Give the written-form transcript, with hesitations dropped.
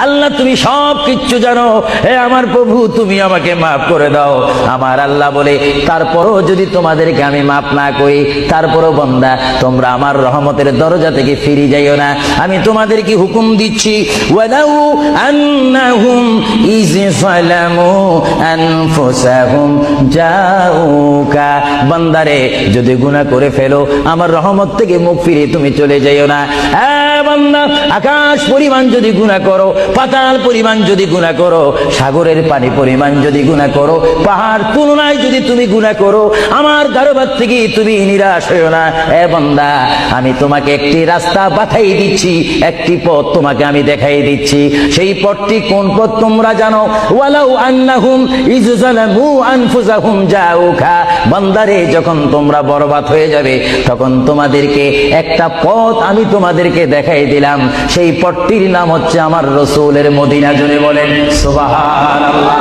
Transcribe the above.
আল্লাহ তুমি সব কিচ্ছু জানো, হে আমার প্রভু তুমি আমাকে মাফ করে দাও। আমার আল্লাহ বলে, তারপরও যদি তোমাদেরকে আমি মাফ না করি, তারপরও বান্দা তোমরা আমার রহমতের দরজা থেকে ফিরে যাইও না। আমি তোমাদেরকে হুকুম দিচ্ছি, ওয়ালাউ আন্নাহুম ইয যালামু আনফুসাহুম জাউকা, বান্দারে যদি গুনাহ করে ফেলো আমার রহমত থেকে মুখ ফিরে তুমি চলে যাইও না। বান্দা, আকাশ পরিমাণ যদি গুনাহ করো, পাতাল পরিমাণ যদি গুনাহ করো, সাগরের পানি পরিমাণ যদি গুনাহ করো, পাহাড় তুলনায় যদি তুমি গুনাহ করো, আমার দরবার থেকে তুমি নিরাশ হইও না। বান্দা, আমি তোমাকে একটি রাস্তা পাঠাই দিচ্ছি, একটি পথ তোমাকে আমি দেখাই দিচ্ছি। সেই পথটি কোন পথ তোমরা জানো? ওয়ালাউ আন্নাহুম ইয যালামু আনফুসাহুম জাউকা, বান্দারে যখন তোমরা বরবাদ হয়ে যাবে তখন তোমাদেরকে একটা পথ আমি তোমাদেরকে দেখাই দিলাম। সেই পথটির নাম হচ্ছে আমার রাসূলের মদিনা। জোরে বলেন সুবহানাল্লাহ।